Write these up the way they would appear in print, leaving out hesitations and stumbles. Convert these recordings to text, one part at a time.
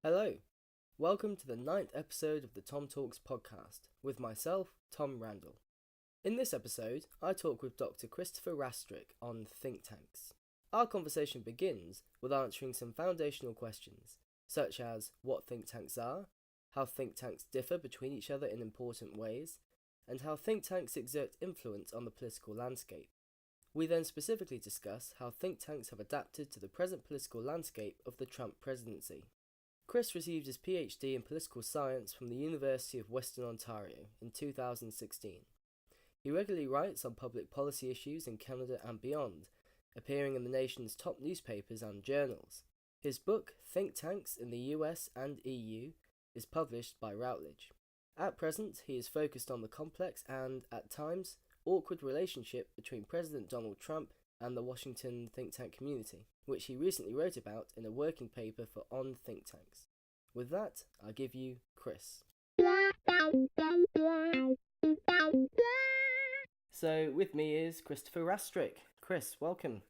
Hello, welcome to the 9th episode of the Tom Talks podcast with myself, Tom Randall. In this episode, I talk with Dr. Christopher Rastrick on think tanks. Our conversation begins with answering some foundational questions, such as what think tanks are, how think tanks differ between each other in important ways, and how think tanks exert influence on the political landscape. We then specifically discuss how think tanks have adapted to the present political landscape of the Trump presidency. Chris received his Ph.D. in political science from the University of Western Ontario in 2016. He regularly writes on public policy issues in Canada and beyond, appearing in the nation's top newspapers and journals. His book, Think Tanks in the US and EU, is published by Routledge. At present, he is focused on the complex and, at times, awkward relationship between President Donald Trump and the Washington think tank community, which he recently wrote about in a working paper for OnThinkTanks. With that, I give you Chris. So with me is Christopher Rastrick. Chris, welcome.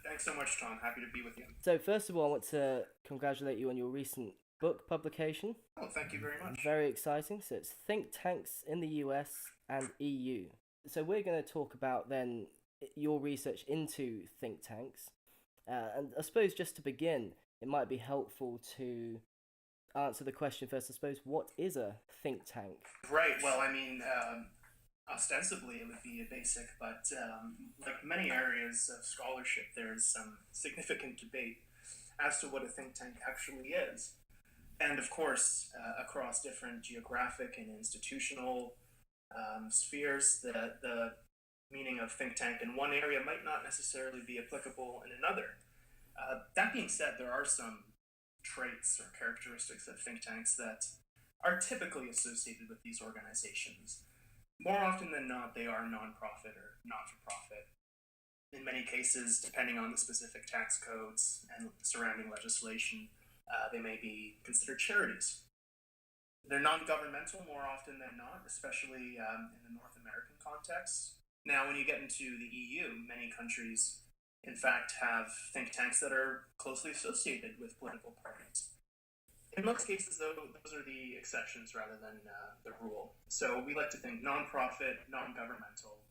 Thanks so much, Tom. Happy to be with you. So first of all, I want to congratulate you on your recent book publication. Oh, thank you very much. Very exciting. So it's Think Tanks in the US and EU. So we're going to talk about then your research into think tanks. And I suppose just to begin, it might be helpful to answer the question first, I suppose, what is a think tank? Right, well, I mean, ostensibly it would be a basic, but like many areas of scholarship, there's some significant debate as to what a think tank actually is. And of course, across different geographic and institutional spheres, the meaning of think tank in one area might not necessarily be applicable in another. That being said, there are some traits or characteristics of think tanks that are typically associated with these organizations. More often than not, they are nonprofit or not-for-profit. In many cases, depending on the specific tax codes and surrounding legislation, they may be considered charities. They're non-governmental more often than not, especially in the North American context. Now, when you get into the EU, many countries, in fact, have think tanks that are closely associated with political parties. In most cases, though, those are the exceptions rather than the rule. So we like to think non-profit, non-governmental.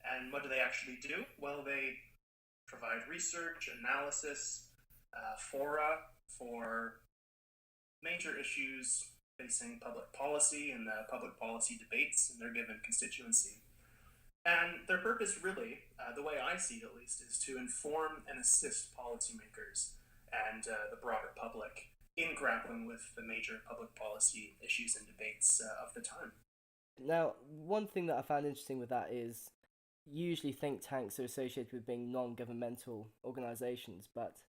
And what do they actually do? Well, they provide research, analysis, fora for major issues facing public policy and the public policy debates in their given constituency. And their purpose really, the way I see it at least, is to inform and assist policymakers and the broader public in grappling with the major public policy issues and debates of the time. Now, one thing that I found interesting with that is usually think tanks are associated with being non-governmental organizations, but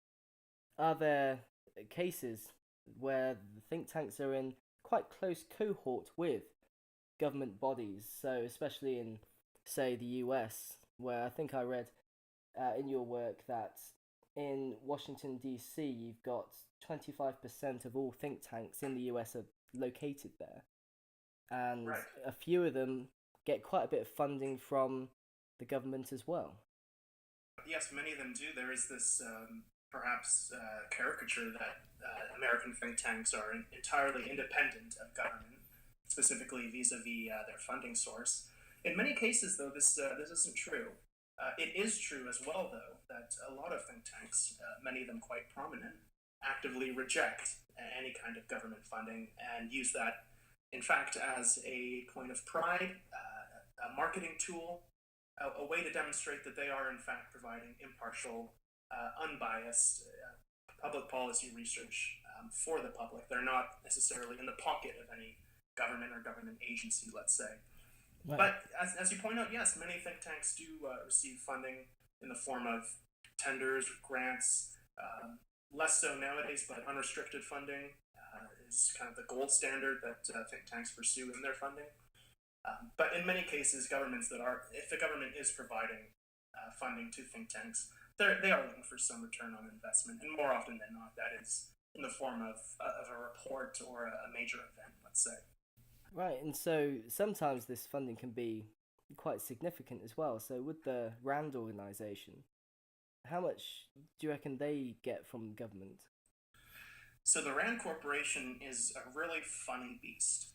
are there cases where the think tanks are in quite close cohort with government bodies? So especially in, say, the US, where I think I read in your work that in Washington, D.C., you've got 25% of all think tanks in the US are located there. And Right. A few of them get quite a bit of funding from the government as well. Yes, many of them do. There is this perhaps caricature that American think tanks are entirely independent of government, specifically vis-a-vis their funding source. In many cases, though, this isn't true. It is true as well, though, that a lot of think tanks, many of them quite prominent, actively reject any kind of government funding and use that, in fact, as a point of pride, a marketing tool, a way to demonstrate that they are, in fact, providing impartial, unbiased public policy research for the public. They're not necessarily in the pocket of any government or government agency, let's say. Right. But as you point out, yes, many think tanks do receive funding in the form of tenders, grants, less so nowadays, but unrestricted funding is kind of the gold standard that think tanks pursue in their funding. But in many cases, governments if the government is providing funding to think tanks, they are looking for some return on investment, and more often than not, that is in the form of a report or a major event, let's say. Right, and so sometimes this funding can be quite significant as well. So with the RAND organization, how much do you reckon they get from government? So the Rand Corporation is a really funny beast.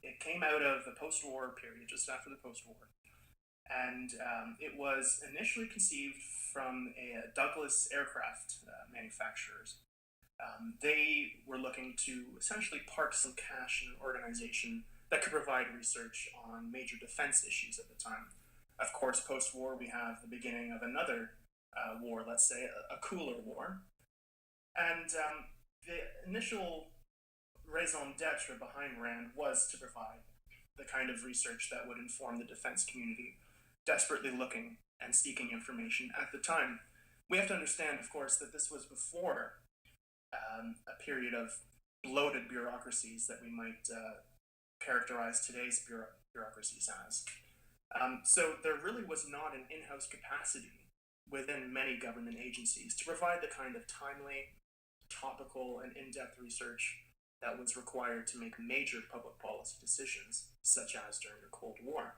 It came out of the post-war period, just after the post-war, and it was initially conceived from a Douglas aircraft manufacturers. They were looking to essentially park some cash in an organization that could provide research on major defense issues at the time. Of course, post-war, we have the beginning of another war, let's say, a cooler war. And the initial raison d'etre behind RAND was to provide the kind of research that would inform the defense community desperately looking and seeking information at the time. We have to understand, of course, that this was before a period of bloated bureaucracies that we might characterize today's bureaucracies as. So there really was not an in-house capacity within many government agencies to provide the kind of timely, topical, and in-depth research that was required to make major public policy decisions, such as during the Cold War.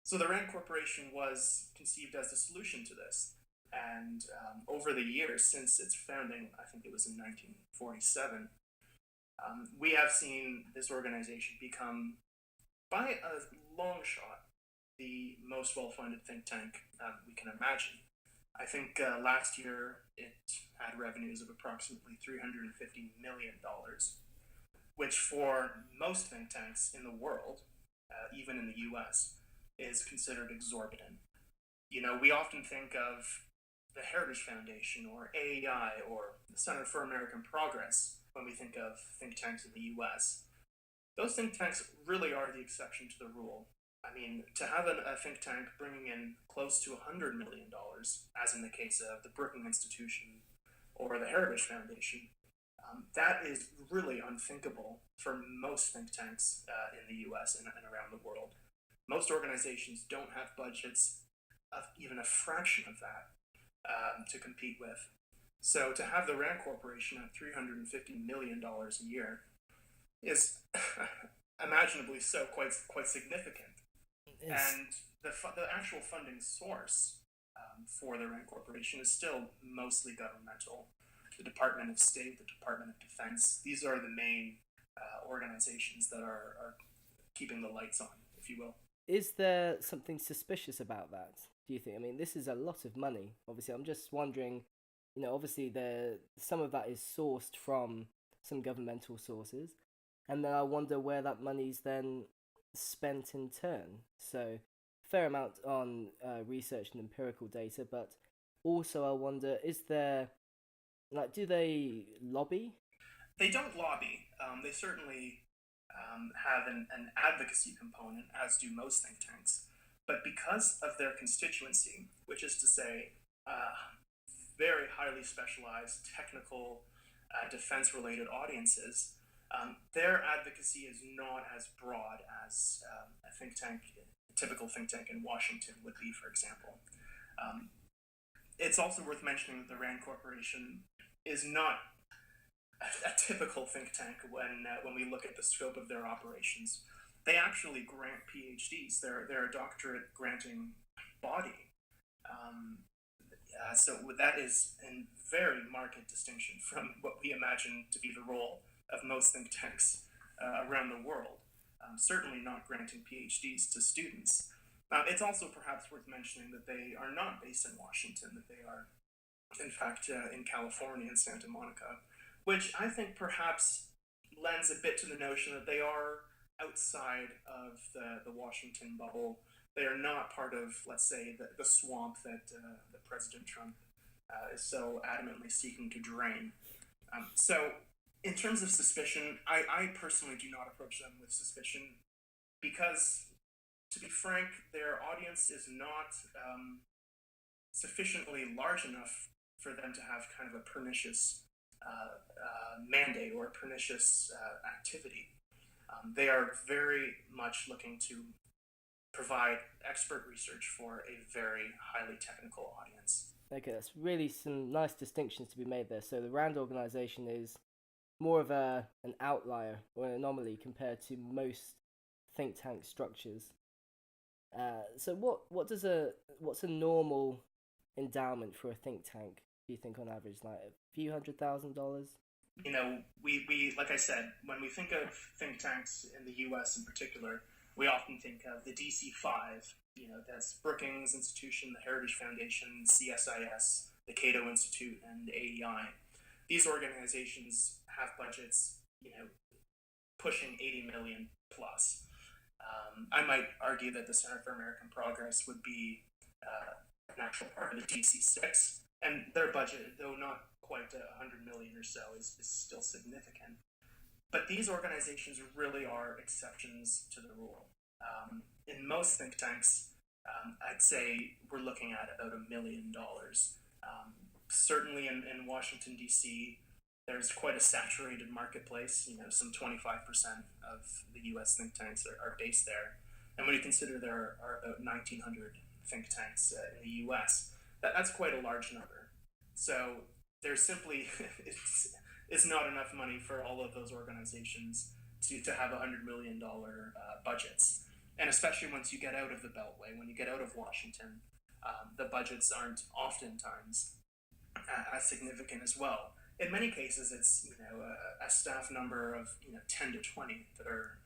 So the Rand Corporation was conceived as the solution to this. And over the years, since its founding, I think it was in 1947, we have seen this organization become, by a long shot, the most well-funded think tank we can imagine. I think last year it had revenues of approximately $350 million, which for most think tanks in the world, even in the US, is considered exorbitant. You know, we often think of the Heritage Foundation or AEI or the Center for American Progress when we think of think tanks in the US. Those think tanks really are the exception to the rule. I mean, to have a think tank bringing in close to $100 million, as in the case of the Brookings Institution or the Heritage Foundation, that is really unthinkable for most think tanks in the US and around the world. Most organizations don't have budgets of even a fraction of that to compete with. So to have the Rand Corporation at $350 million a year is imaginably so quite significant. And the actual funding source for the Rand Corporation is still mostly governmental. The Department of State, the Department of Defense, these are the main organizations that are keeping the lights on, if you will. Is there something suspicious about that, do you think? I mean, this is a lot of money. Obviously, I'm just wondering, obviously some of that is sourced from some governmental sources, and then I wonder where that money's then spent in turn. So, fair amount on research and empirical data, but also I wonder, is there, do they lobby? They don't lobby. They certainly have an advocacy component, as do most think tanks. But because of their constituency, which is to say, very highly specialized technical defense-related audiences, their advocacy is not as broad as a typical think tank in Washington would be, for example. It's also worth mentioning that the Rand Corporation is not a typical think tank when we look at the scope of their operations. They actually grant PhDs. They're a doctorate granting body. So that is a very marked distinction from what we imagine to be the role of most think tanks around the world. Certainly not granting PhDs to students. It's also perhaps worth mentioning that they are not based in Washington, that they are, in fact, in California, in Santa Monica, which I think perhaps lends a bit to the notion that they are outside of the Washington bubble. They are not part of, let's say, the swamp that President Trump is so adamantly seeking to drain. So in terms of suspicion, I personally do not approach them with suspicion because, to be frank, their audience is not sufficiently large enough for them to have kind of a pernicious mandate or a pernicious activity. They are very much looking to provide expert research for a very highly technical audience. Okay, that's really some nice distinctions to be made there. So the RAND organization is more of an outlier or an anomaly compared to most think tank structures. So what's a normal endowment for a think tank? Do you think on average, like a few $100,000? We like I said, when we think of think tanks in the U.S. in particular, we often think of the DC 5. That's Brookings Institution, the Heritage Foundation, CSIS, the Cato Institute, and AEI. These organizations have budgets, pushing 80 million plus. I might argue that the Center for American Progress would be an actual part of the DC 6, and their budget, though not quite 100 million or so, is still significant. But these organizations really are exceptions to the rule. In most think tanks, I'd say we're looking at about $1 million. Certainly in Washington, D.C., there's quite a saturated marketplace. Some 25% of the U.S. think tanks are based there. And when you consider there are about 1,900 think tanks in the U.S., that's quite a large number. So there's simply it's not enough money for all of those organizations to have $100 million budgets. And especially once you get out of the Beltway, when you get out of Washington, the budgets aren't oftentimes as significant as well. In many cases, it's a staff number of 10 to 20 that are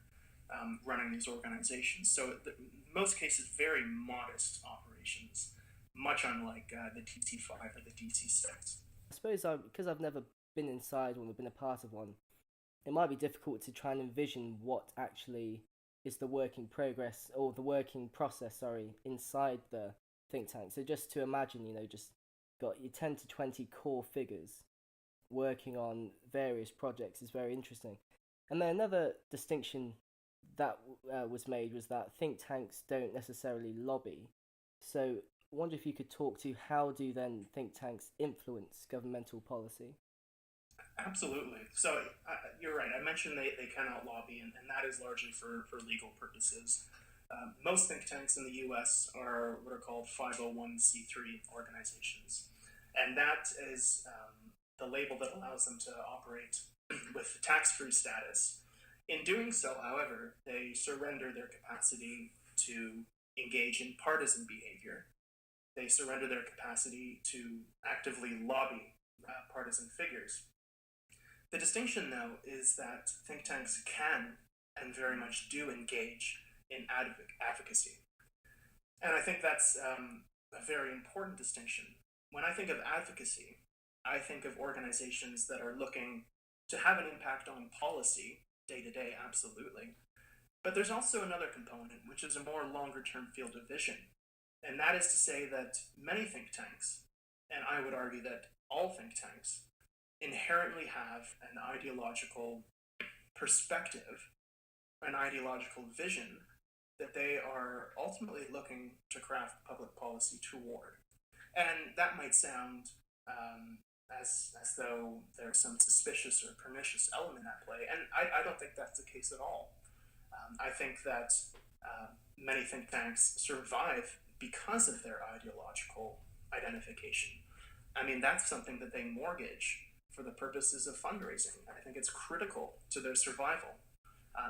running these organizations. So in most cases, very modest operations, much unlike the DC 5 or the DC 6. I suppose because I've never been inside one or been a part of one, it might be difficult to try and envision what actually is the working progress or the working process, sorry, inside the think tank. So just to imagine, just got your 10 to 20 core figures working on various projects is very interesting. And then another distinction that was made was that think tanks don't necessarily lobby. So I wonder if you could talk to how do then think tanks influence governmental policy? Absolutely. So you're right. I mentioned they cannot lobby, and that is largely for legal purposes. Most think tanks in the U.S. are what are called 501c3 organizations, and that is the label that allows them to operate with tax-free status. In doing so, however, they surrender their capacity to engage in partisan behavior. They surrender their capacity to actively lobby partisan figures. The distinction, though, is that think tanks can and very much do engage in advocacy. And I think that's a very important distinction. When I think of advocacy, I think of organizations that are looking to have an impact on policy day to day, absolutely. But there's also another component, which is a more longer term field of vision. And that is to say that many think tanks, and I would argue that all think tanks, inherently have an ideological perspective, an ideological vision that they are ultimately looking to craft public policy toward. And that might sound as though there's some suspicious or pernicious element at play, and I don't think that's the case at all. I think that many think tanks survive because of their ideological identification. I mean, that's something that they mortgage for the purposes of fundraising. I think it's critical to their survival.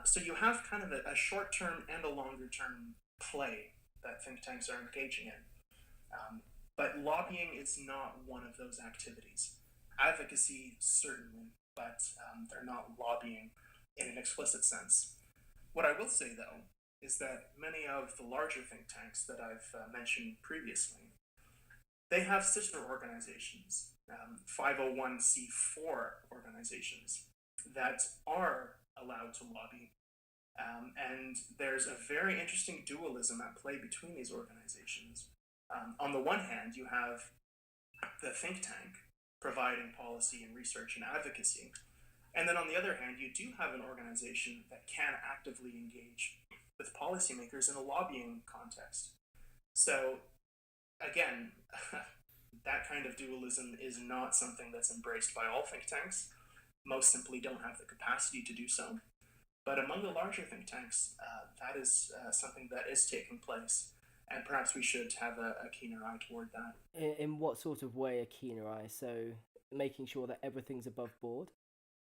So you have kind of a short-term and a longer-term play that think tanks are engaging in. But lobbying is not one of those activities. Advocacy, certainly, but they're not lobbying in an explicit sense. What I will say, though, is that many of the larger think tanks that I've mentioned previously, they have sister organizations, 501c4 organizations that are allowed to lobby. And there's a very interesting dualism at play between these organizations. On the one hand, you have the think tank providing policy and research and advocacy. And then on the other hand, you do have an organization that can actively engage with policymakers in a lobbying context. So again, that kind of dualism is not something that's embraced by all think tanks. Most simply don't have the capacity to do so. But among the larger think tanks, that is something that is taking place. and perhaps we should have a keener eye toward that. In what sort of way a keener eye? So making sure that everything's above board?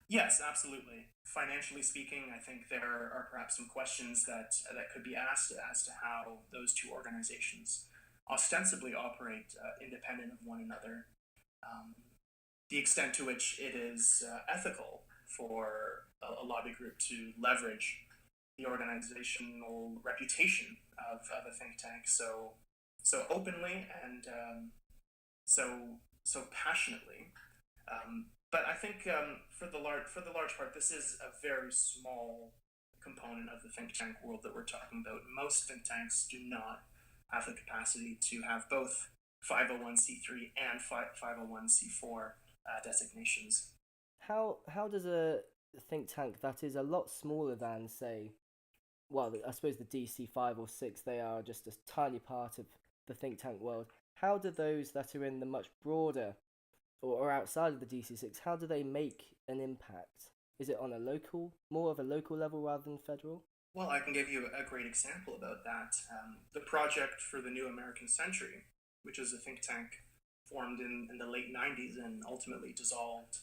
Yes, absolutely. Financially speaking, I think there are perhaps some questions that could be asked as to how those two organizations ostensibly operate independent of one another. Um, the extent to which it is ethical for a lobby group to leverage the organizational reputation of a think tank so openly and so passionately. But I think for the large part, this is a very small component of the think tank world that we're talking about. Most think tanks do not have the capacity to have both 501c3 and 501c4 designations. How does a think tank that is a lot smaller than, say, well, I suppose the DC 5 or 6, they are just a tiny part of the think tank world. How do those that are in the much broader or outside of the DC 6, how do they make an impact? Is it on a local, more of a local level rather than federal? Well, I can give you a great example about that. The Project for the New American Century, which is a think tank formed in the late 90s and ultimately dissolved,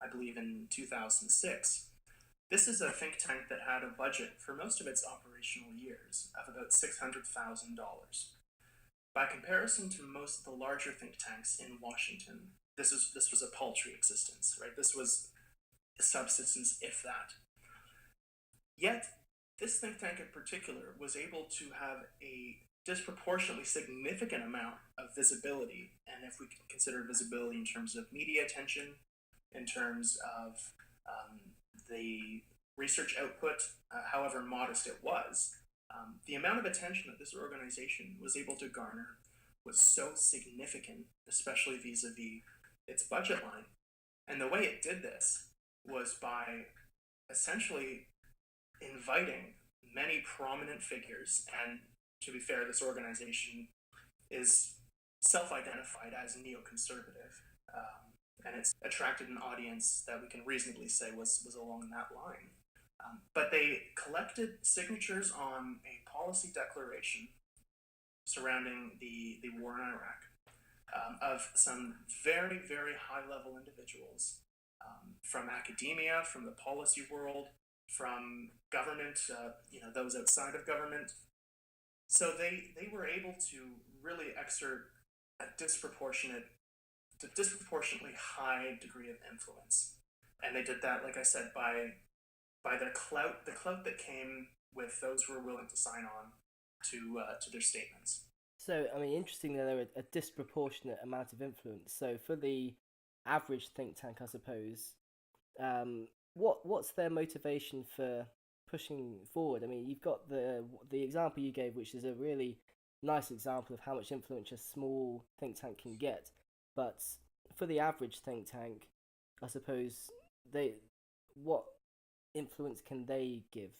I believe, in 2006. This is a think tank that had a budget for most of its operational years of about $600,000. By comparison to most of the larger think tanks in Washington, this was a paltry existence, right? This was a subsistence, if that. Yet, this think tank in particular was able to have a disproportionately significant amount of visibility, and if we consider visibility in terms of media attention, in terms of the research output, however modest it was, the amount of attention that this organization was able to garner was so significant, especially vis-a-vis its budget line. And the way it did this was by essentially inviting many prominent figures, and to be fair, this organization is self-identified as neoconservative, and it's attracted an audience that we can reasonably say was along that line. But they collected signatures on a policy declaration surrounding the war in Iraq of some very, very high-level individuals from academia, from the policy world, from government, those outside of government. So they were able to really exert a disproportionately high degree of influence, and they did that, like I said, by the clout that came with those who were willing to sign on to their statements. So, I mean, interesting that there are a disproportionate amount of influence. So, for the average think tank, I suppose, what's their motivation for pushing forward? I mean, you've got the example you gave, which is a really nice example of how much influence a small think tank can get. But for the average think tank, I suppose what influence can they give,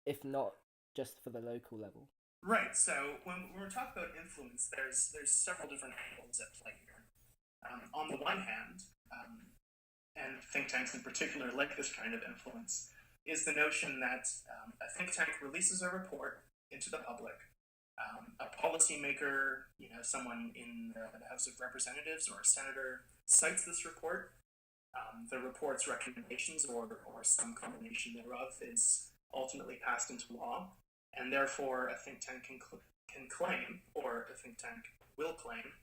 if not just for the local level? Right. So when we're talking about influence, there's several different angles at play here. On the one hand, and think tanks in particular like this kind of influence, is the notion that a think tank releases a report into the public. A policymaker, someone in the House of Representatives or a senator, cites this report. The report's recommendations, or some combination thereof, is ultimately passed into law, and therefore a think tank can claim, or a think tank will claim,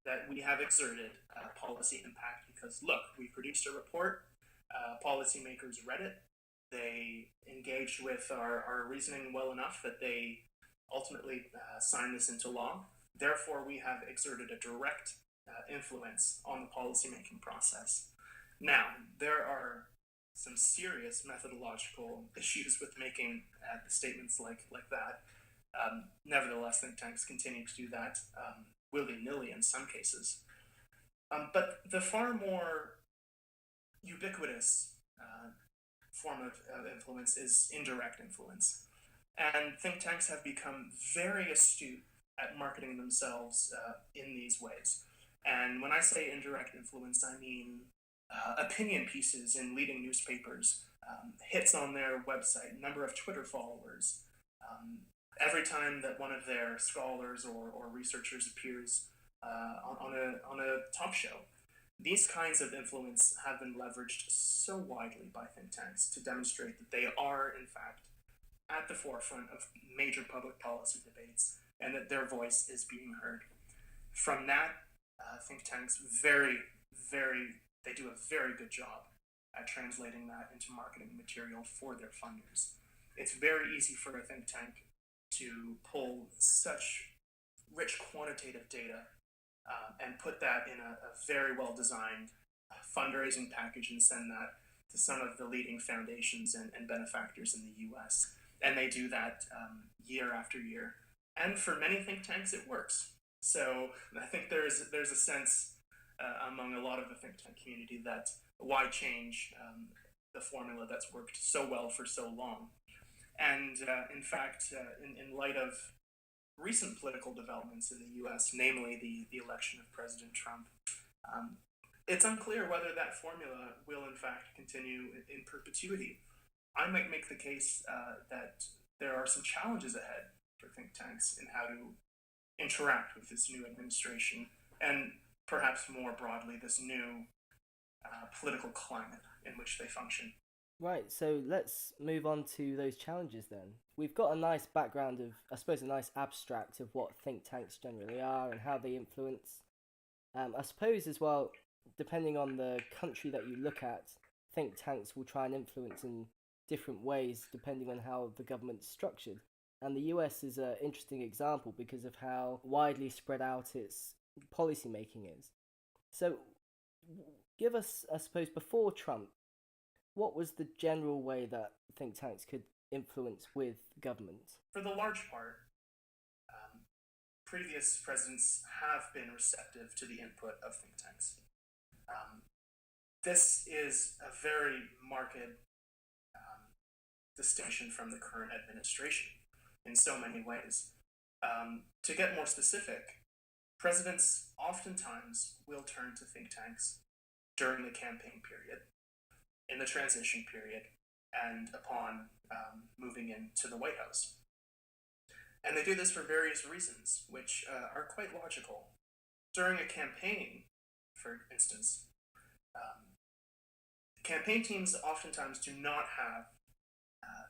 that we have exerted policy impact because, look, we produced a report, policymakers read it, they engaged with our reasoning well enough that they ultimately signed this into law. Therefore, we have exerted a direct influence on the policymaking process. Now, there are some serious methodological issues with making statements like that. Nevertheless, think tanks continue to do that willy-nilly in some cases. But the far more ubiquitous form of influence is indirect influence. And think tanks have become very astute at marketing themselves in these ways. And when I say indirect influence, I mean opinion pieces in leading newspapers, hits on their website, number of Twitter followers, every time that one of their scholars or researchers appears on a talk show. These kinds of influence have been leveraged so widely by think tanks to demonstrate that they are, in fact, at the forefront of major public policy debates and that their voice is being heard. From that, think tanks they do a very good job at translating that into marketing material for their funders. It's very easy for a think tank to pull such rich quantitative data and put that in a very well designed fundraising package and send that to some of the leading foundations and benefactors in the US. And they do that year after year. And for many think tanks, it works. So I think there's a sense among a lot of the think tank community that why change the formula that's worked so well for so long. And in fact, in light of recent political developments in the US, namely the election of President Trump, it's unclear whether that formula will in fact continue in perpetuity. I might make the case that there are some challenges ahead for think tanks in how to interact with this new administration and perhaps more broadly this new political climate in which they function. Right, so let's move on to those challenges then. We've got a nice background of, I suppose, a nice abstract of what think tanks generally are and how they influence. I suppose as well, depending on the country that you look at, think tanks will try and influence in different ways depending on how the government's structured. And the US is an interesting example because of how widely spread out its policy making is. So, give us, I suppose, before Trump, what was the general way that think tanks could influence with government? For the large part, previous presidents have been receptive to the input of think tanks. This is a very marked distinction from the current administration in so many ways. To get more specific, presidents oftentimes will turn to think tanks during the campaign period, in the transition period, and upon moving into the White House. And they do this for various reasons, which are quite logical. During a campaign, for instance, campaign teams oftentimes do not have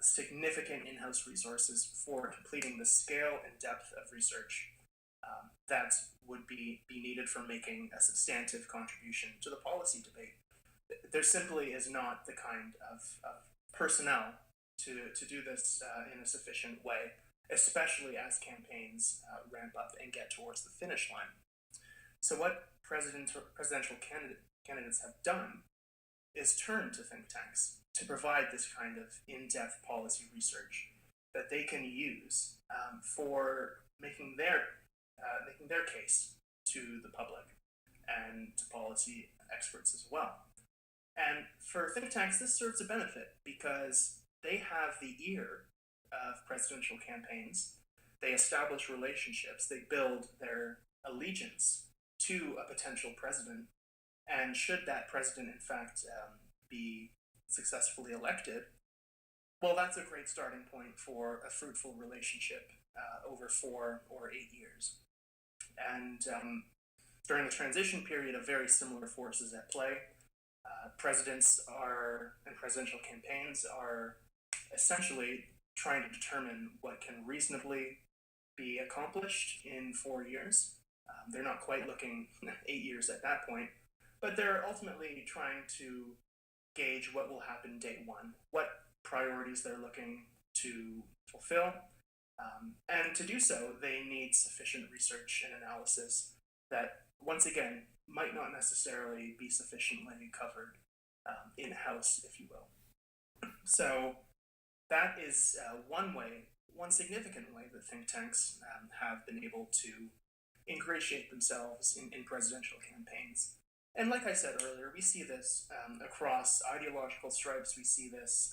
significant in-house resources for completing the scale and depth of research that would be needed for making a substantive contribution to the policy debate. There simply is not the kind of personnel to do this in a sufficient way, especially as campaigns ramp up and get towards the finish line. So what presidential candidates have done is turn to think tanks to provide this kind of in-depth policy research that they can use for making their case to the public and to policy experts as well. And for think tanks, this serves a benefit because they have the ear of presidential campaigns. They establish relationships. They build their allegiance to a potential president. And should that president, in fact, be successfully elected, well, that's a great starting point for a fruitful relationship over 4 or 8 years. And during the transition period, a very similar force is at play. Presidents and presidential campaigns are essentially trying to determine what can reasonably be accomplished in 4 years. They're not quite looking 8 years at that point, but they're ultimately trying to gauge what will happen day one, what priorities they're looking to fulfill. And to do so, they need sufficient research and analysis that, once again, might not necessarily be sufficiently covered in-house, if you will. So that is one significant way that think tanks have been able to ingratiate themselves in presidential campaigns. And like I said earlier, we see this across ideological stripes. We see this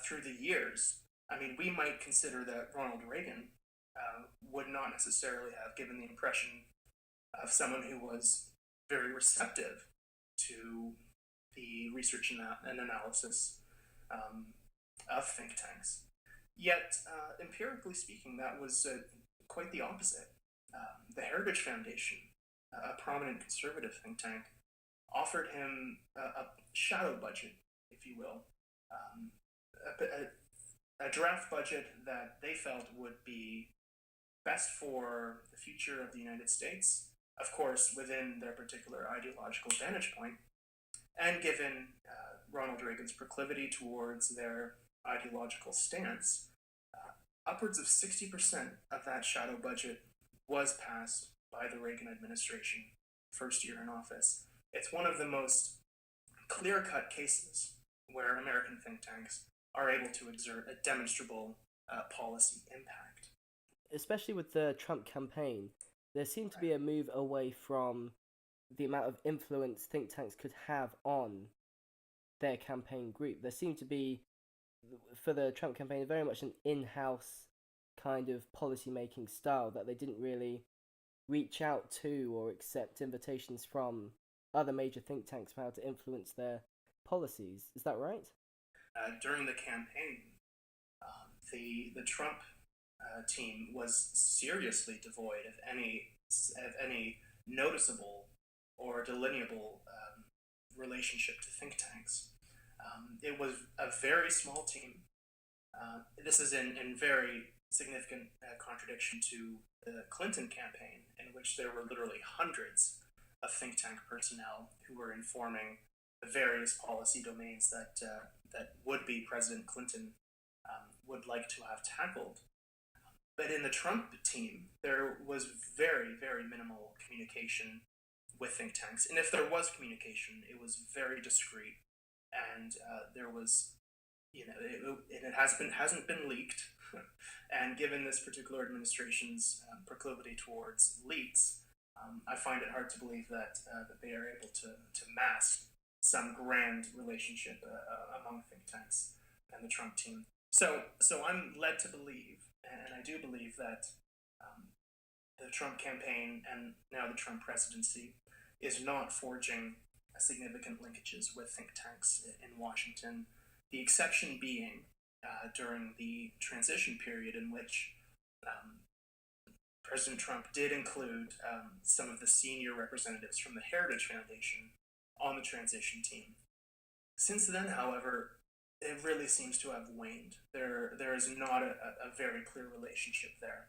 through the years. I mean, we might consider that Ronald Reagan would not necessarily have given the impression of someone who was very receptive to the research and analysis of think tanks. Yet, empirically speaking, that was quite the opposite. The Heritage Foundation, a prominent conservative think tank, offered him a shadow budget, if you will, a draft budget that they felt would be best for the future of the United States, of course, within their particular ideological vantage point, and given Ronald Reagan's proclivity towards their ideological stance, upwards of 60% of that shadow budget was passed by the Reagan administration first year in office. It's one of the most clear-cut cases where American think tanks are able to exert a demonstrable policy impact. Especially with the Trump campaign, there seemed to be a move away from the amount of influence think tanks could have on their campaign group. There seemed to be, for the Trump campaign, very much an in-house kind of policy-making style, that they didn't really reach out to or accept invitations from other major think tanks for how to influence their policies. Is that right? During the campaign, the Trump team was seriously devoid of any noticeable or delineable relationship to think tanks. It was a very small team. This is in very significant contradiction to the Clinton campaign, in which there were literally hundreds of think tank personnel who were informing the various policy domains that would-be President Clinton would like to have tackled. But in the Trump team, there was very, very minimal communication with think tanks. And if there was communication, it was very discreet. And there was, it hasn't been leaked. And given this particular administration's proclivity towards leaks, I find it hard to believe that they are able to mask some grand relationship among think tanks and the Trump team. So I'm led to believe, and I do believe, that the Trump campaign and now the Trump presidency is not forging significant linkages with think tanks in Washington. The exception being during the transition period, in which President Trump did include some of the senior representatives from the Heritage Foundation on the transition team. Since then, however, it really seems to have waned. There is not a very clear relationship there.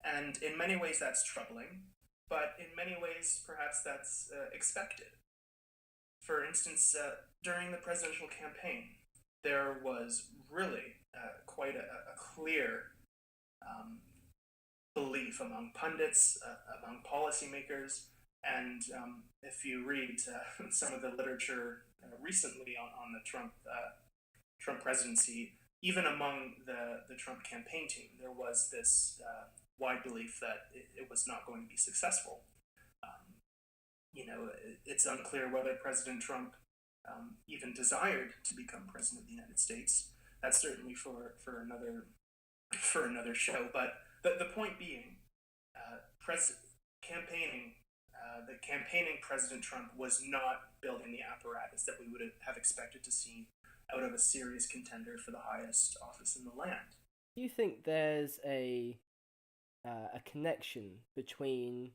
And in many ways that's troubling, but in many ways perhaps that's expected. For instance, during the presidential campaign, there was really quite a clear belief among pundits, among policymakers, and if you read some of the literature recently on the Trump presidency, even among the Trump campaign team, there was this wide belief that it was not going to be successful. It's unclear whether President Trump even desired to become president of the United States. That's certainly for another show. But the point being, the campaigning President Trump was not building the apparatus that we would have expected to see out of a serious contender for the highest office in the land. Do you think there's a connection between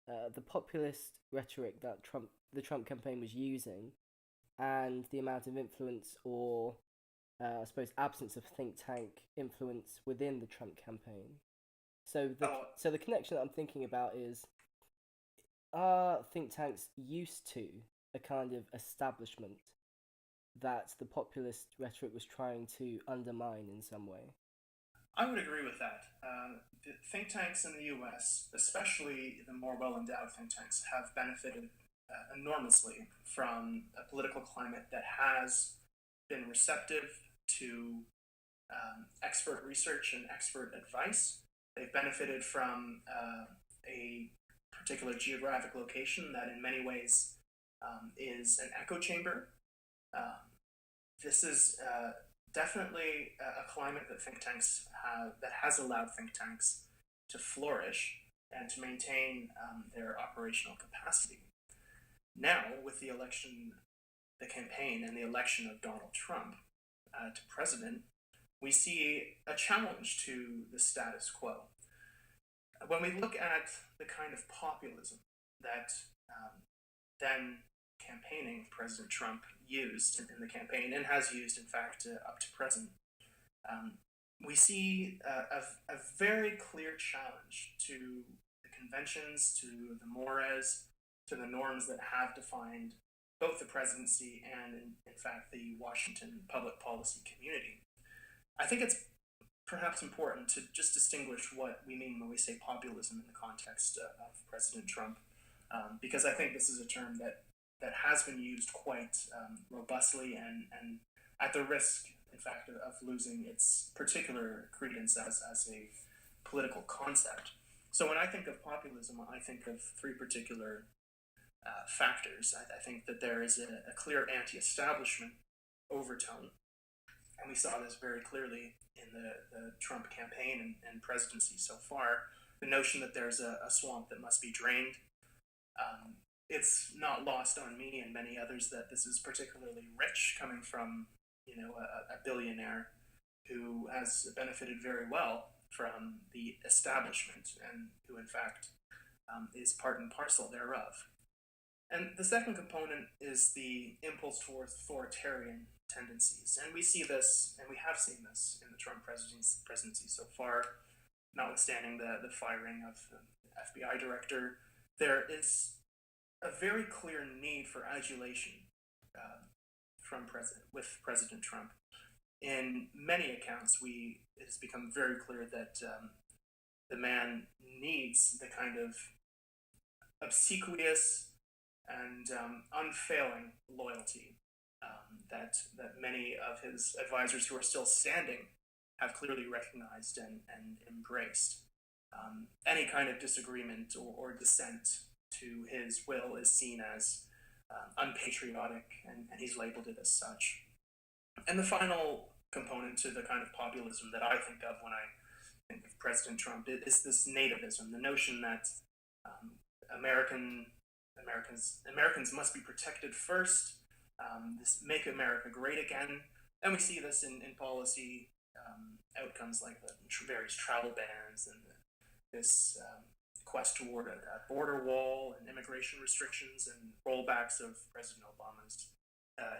the populist rhetoric that the Trump campaign was using and the amount of influence, or I suppose absence of think tank influence within the Trump campaign? So the connection that I'm thinking about is, are think tanks used to a kind of establishment that the populist rhetoric was trying to undermine in some way? I would agree with that. The think tanks in the US, especially the more well-endowed think tanks, have benefited enormously from a political climate that has been receptive to expert research and expert advice. They've benefited from a particular geographic location that in many ways is an echo chamber. This is definitely a climate that think tanks have, that has allowed think tanks to flourish and to maintain their operational capacity. Now, with the campaign and the election of Donald Trump to president, we see a challenge to the status quo. When we look at the kind of populism that then campaigning President Trump used in the campaign, and has used, in fact, up to present, um, we see a very clear challenge to the conventions, to the mores, to the norms that have defined both the presidency and, in fact, the Washington public policy community. I think it's perhaps important to just distinguish what we mean when we say populism in the context of President Trump, because I think this is a term that has been used quite robustly and at the risk, in fact, of losing its particular credence as a political concept. So when I think of populism, I think of three particular factors. I think that there is a clear anti-establishment overtone, and we saw this very clearly in the Trump campaign and presidency so far. The notion that there's a swamp that must be drained. It's not lost on me and many others that this is particularly rich, coming from a billionaire who has benefited very well from the establishment and who, in fact, is part and parcel thereof. And the second component is the impulse towards authoritarian tendencies. And we see this, and we have seen this in the Trump presidency so far, notwithstanding the firing of the FBI director. There is a very clear need for adulation with President Trump. In many accounts, it has become very clear that the man needs the kind of obsequious and unfailing loyalty that many of his advisors who are still standing have clearly recognized and embraced. Any kind of disagreement or dissent to his will is seen as unpatriotic, and he's labeled it as such. And the final component to the kind of populism that I think of when I think of President Trump is this nativism, the notion that Americans must be protected first, this make America great again. And we see this in policy outcomes like the various travel bans and this quest toward a border wall and immigration restrictions and rollbacks of President Obama's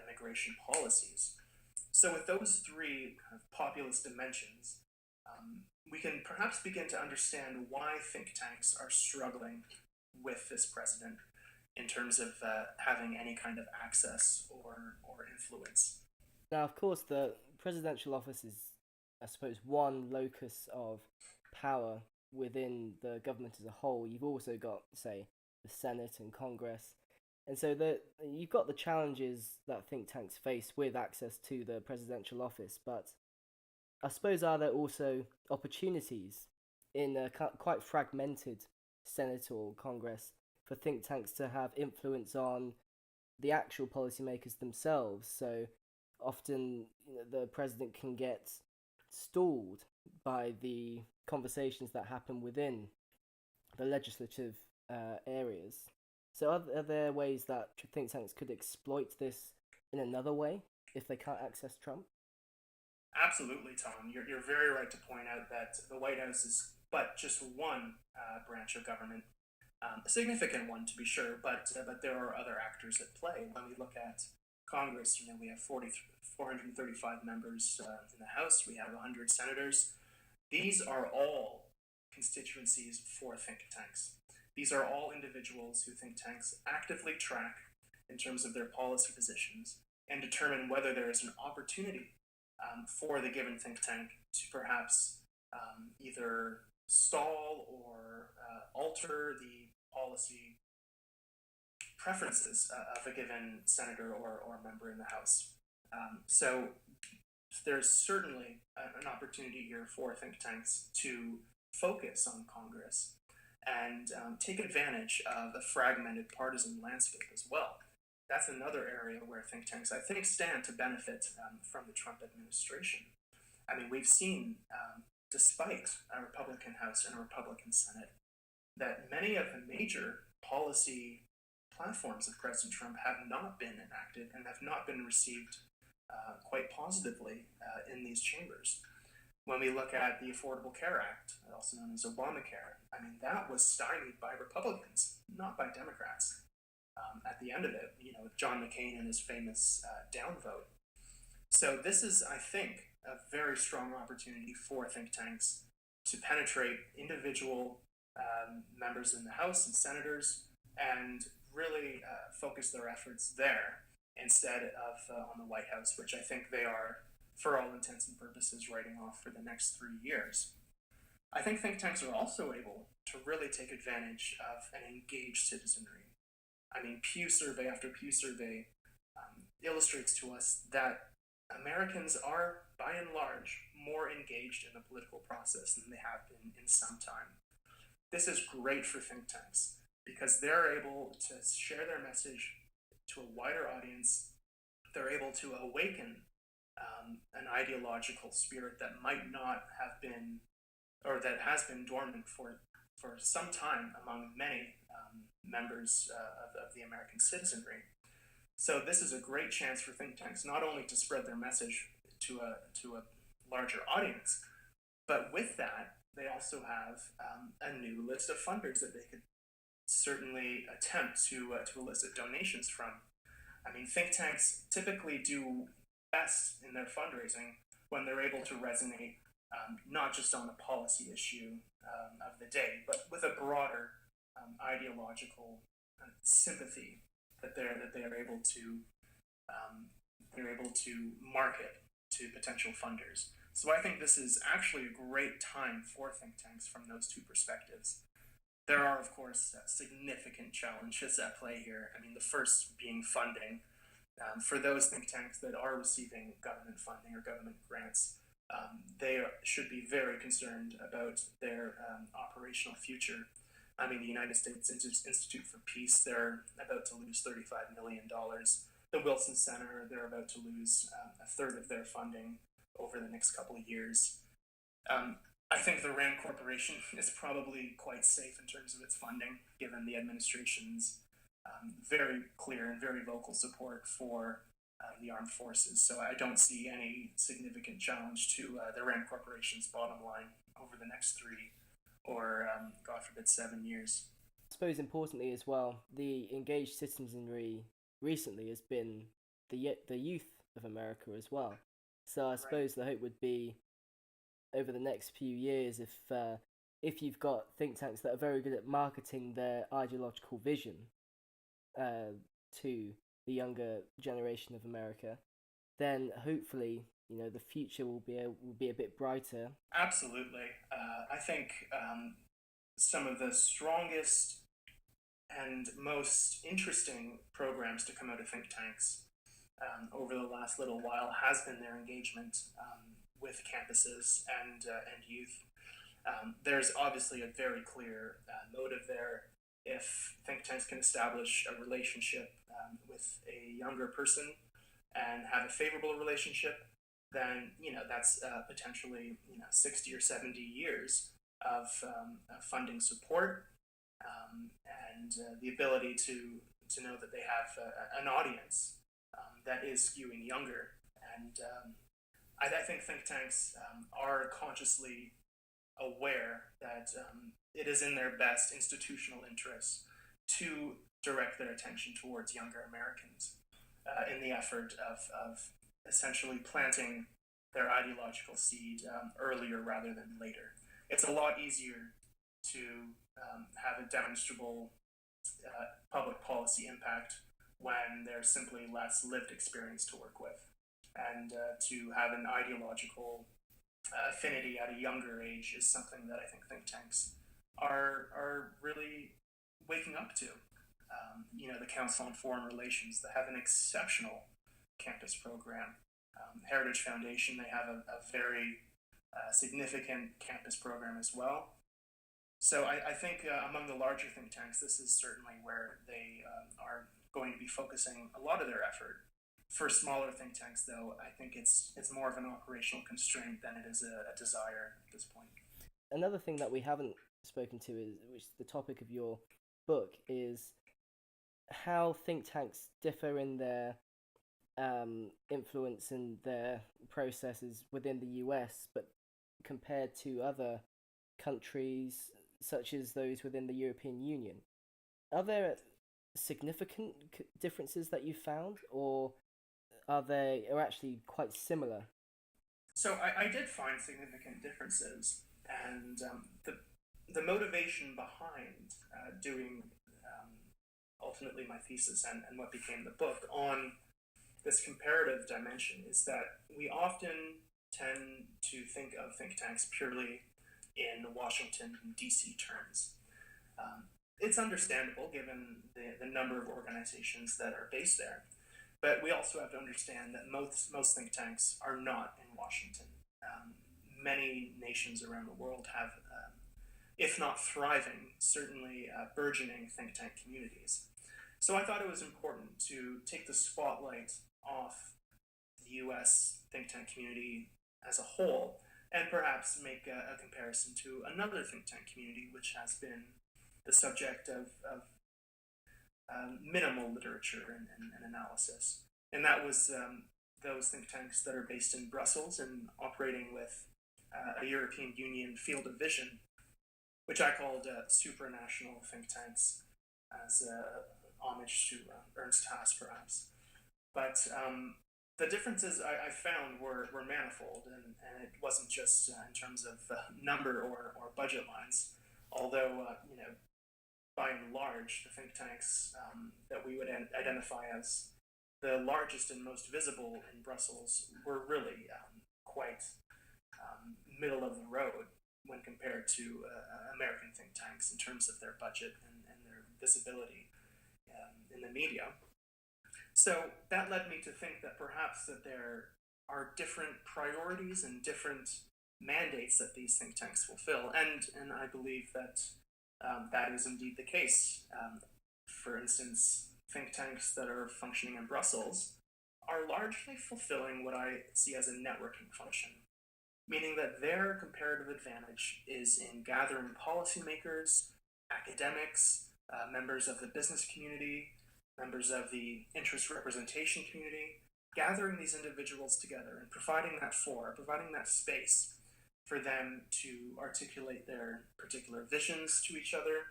immigration policies. So with those three kind of populist dimensions, we can perhaps begin to understand why think tanks are struggling with this president in terms of having any kind of access or influence. Now, of course, the presidential office is, I suppose, one locus of power within the government as a whole. You've also got, say, the Senate and Congress. And so you've got the challenges that think tanks face with access to the presidential office. But I suppose, are there also opportunities in a quite fragmented Senate or Congress for think tanks to have influence on the actual policymakers themselves? So often the president can get stalled by the conversations that happen within the legislative areas. So are there ways that think tanks could exploit this in another way if they can't access Trump? Absolutely, Tom. You're very right to point out that the White House is but just one branch of government, a significant one to be sure, but there are other actors at play. When we look at Congress, we have 435 members in the House. We have 100 senators. These are all constituencies for think tanks. These are all individuals who think tanks actively track in terms of their policy positions and determine whether there is an opportunity for the given think tank to perhaps either stall or alter the policy preferences of a given senator or member in the House. So there's certainly an opportunity here for think tanks to focus on Congress and take advantage of the fragmented partisan landscape as well. That's another area where think tanks, I think, stand to benefit from the Trump administration. I mean, we've seen, despite a Republican House and a Republican Senate, that many of the major policy platforms of President Trump have not been enacted and have not been received quite positively in these chambers. When we look at the Affordable Care Act, also known as Obamacare, I mean, that was stymied by Republicans, not by Democrats. At the end of it, with John McCain and his famous downvote. So this is, I think, a very strong opportunity for think tanks to penetrate individual members in the House and senators and really focus their efforts there instead of on the White House, which I think they are, for all intents and purposes, writing off for the next 3 years. I think think tanks are also able to really take advantage of an engaged citizenry. I mean, Pew survey after Pew survey illustrates to us that Americans are, by and large, more engaged in the political process than they have been in some time. This is great for think tanks because they're able to share their message to a wider audience. They're able to awaken an ideological spirit that might not have been, or that has been dormant for some time among many members of the American citizenry. So this is a great chance for think tanks not only to spread their message to a larger audience, but with that, they also have a new list of funders that they could certainly attempt to elicit donations from. I mean, think tanks typically do best in their fundraising when they're able to resonate not just on a policy issue of the day, but with a broader ideological sympathy that they are able to market to potential funders. So I think this is actually a great time for think tanks from those two perspectives. There are, of course, significant challenges at play here. I mean, the first being funding. For those think tanks that are receiving government funding or government grants, they should be very concerned about their operational future. I mean, the United States Institute for Peace, they're about to lose $35 million. The Wilson Center, they're about to lose a third of their funding over the next couple of years. I think the RAND Corporation is probably quite safe in terms of its funding, given the administration's very clear and very vocal support for the armed forces. So I don't see any significant challenge to the RAND Corporation's bottom line over the next 3 or, God forbid, 7 years. I suppose importantly as well, the engaged citizenry recently has been the youth of America as well. So I suppose the hope would be over the next few years, if you've got think tanks that are very good at marketing their ideological vision to the younger generation of America, then hopefully the future will be a bit brighter. Absolutely. I think some of the strongest and most interesting programs to come out of think tanks over the last little while has been their engagement with campuses and youth. There's obviously a very clear motive there. If think tanks can establish a relationship with a younger person and have a favorable relationship, then that's potentially 60 or 70 years of funding support and the ability to know that they have an audience that is skewing younger. And I think think tanks are consciously aware that it is in their best institutional interests to direct their attention towards younger Americans in the effort of essentially planting their ideological seed earlier rather than later. It's a lot easier to have a demonstrable public policy impact when there's simply less lived experience to work with. And to have an ideological affinity at a younger age is something that I think tanks are really waking up to. The Council on Foreign Relations, they have an exceptional campus program. Heritage Foundation, they have a very significant campus program as well. So I think among the larger think tanks, this is certainly where they are going to be focusing a lot of their effort. For smaller think tanks, though, I think it's more of an operational constraint than it is a desire at this point. Another thing that we haven't spoken to is, which is the topic of your book, is how think tanks differ in their influence and their processes within the US, but compared to other countries, such as those within the European Union. Are there significant differences that you found, or are actually quite similar? So I did find significant differences, and the motivation behind doing ultimately my thesis and what became the book on this comparative dimension is that we often tend to think of think tanks purely in Washington, D.C. terms. It's understandable given the number of organizations that are based there, but we also have to understand that most think tanks are not in Washington. Many nations around the world have, if not thriving, certainly burgeoning think tank communities. So I thought it was important to take the spotlight off the US think tank community as a whole and perhaps make a comparison to another think tank community which has been the subject of minimal literature and analysis. And that was those think tanks that are based in Brussels and operating with a European Union field of vision, which I called supranational think tanks as homage to Ernst Haas, perhaps. But the differences I found were manifold, and it wasn't just in terms of number or budget lines, although, by and large, the think tanks that we would identify as the largest and most visible in Brussels were really quite middle of the road when compared to American think tanks in terms of their budget and their visibility in the media. So that led me to think that perhaps that there are different priorities and different mandates that these think tanks fulfill, and I believe that that is indeed the case. For instance, think tanks that are functioning in Brussels are largely fulfilling what I see as a networking function, meaning that their comparative advantage is in gathering policymakers, academics, members of the business community, members of the interest representation community, gathering these individuals together and providing that space for them to articulate their particular visions to each other,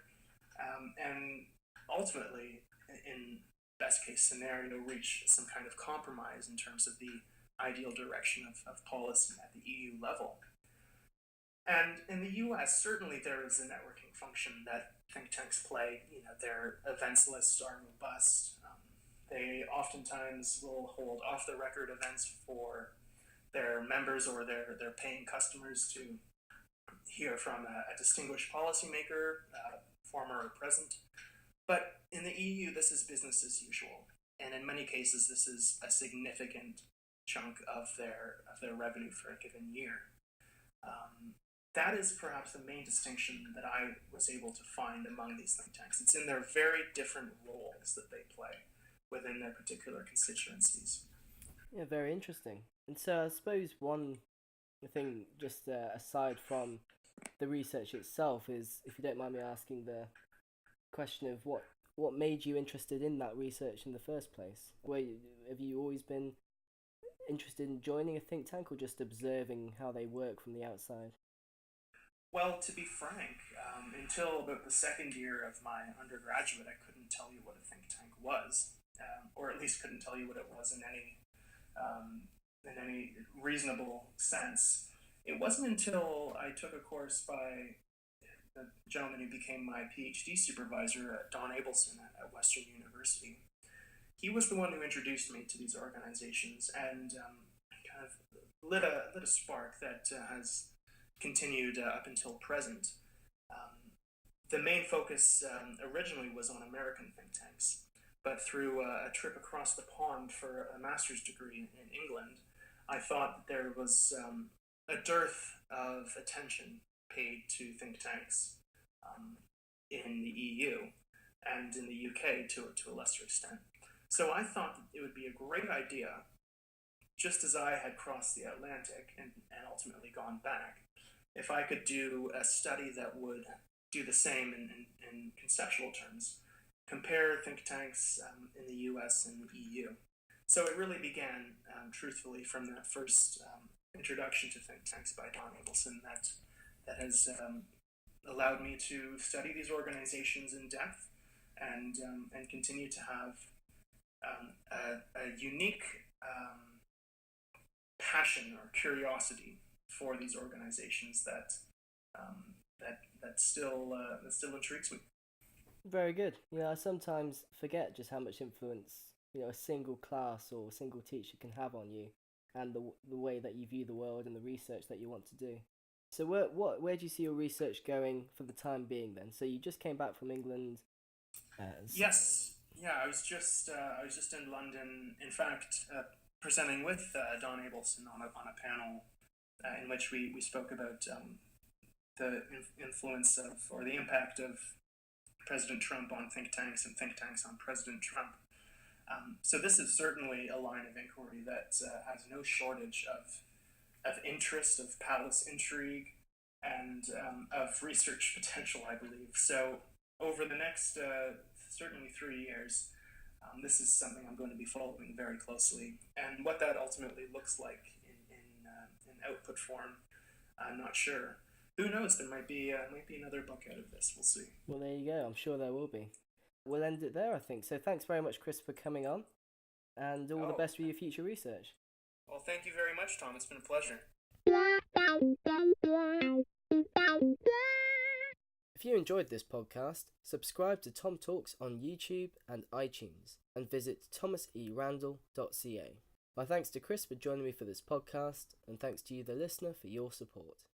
and ultimately, in best case scenario, reach some kind of compromise in terms of the ideal direction of policy at the EU level. And in the US, certainly there is a networking function that think tanks play. Their events lists are robust. They oftentimes will hold off-the-record events for their members or their paying customers to hear from a distinguished policymaker, former or present. But in the EU, this is business as usual, and in many cases, this is a significant chunk of their revenue for a given year. That is perhaps the main distinction that I was able to find among these think tanks. It's in their very different roles that they play within their particular constituencies. Yeah, very interesting. And so I suppose one thing, just aside from the research itself, is, if you don't mind me asking, the question of what made you interested in that research in the first place? Have you always been interested in joining a think tank, or just observing how they work from the outside? Well, to be frank, until about the second year of my undergraduate, I couldn't tell you what a think tank was, or at least couldn't tell you what it was in any reasonable sense. It wasn't until I took a course by the gentleman who became my Ph.D. supervisor, Don Abelson at Western University. He was the one who introduced me to these organizations and kind of lit a spark that has continued up until present. The main focus originally was on American think tanks, but through a trip across the pond for a master's degree in England, I thought there was a dearth of attention paid to think tanks in the EU and in the UK to a lesser extent. So I thought that it would be a great idea, just as I had crossed the Atlantic and ultimately gone back, if I could do a study that would do the same in conceptual terms, compare think tanks in the US and the EU. So it really began, truthfully, from that first Introduction to Think Tanks by Don Abelson that has allowed me to study these organizations in depth and continue to have a unique passion or curiosity for these organizations that still intrigues me. Very good. I sometimes forget just how much influence a single class or a single teacher can have on you, and the way that you view the world and the research that you want to do. So where do you see your research going for the time being then? So you just came back from England. Yes, yeah, I was just in London. In fact, presenting with Don Abelson on a panel in which we spoke about the influence of, or the impact of, President Trump on think tanks and think tanks on President Trump. So this is certainly a line of inquiry that has no shortage of interest, of palace intrigue, and of research potential, I believe. So over the next certainly 3 years, this is something I'm going to be following very closely. And what that ultimately looks like in output form, I'm not sure. Who knows? There might be another book out of this. We'll see. Well, there you go. I'm sure there will be. We'll end it there, I think. So thanks very much, Chris, for coming on, and all the best for your future research. Well, thank you very much, Tom. It's been a pleasure. If you enjoyed this podcast, subscribe to Tom Talks on YouTube and iTunes, and visit thomaserandall.ca. My thanks to Chris for joining me for this podcast, and thanks to you, the listener, for your support.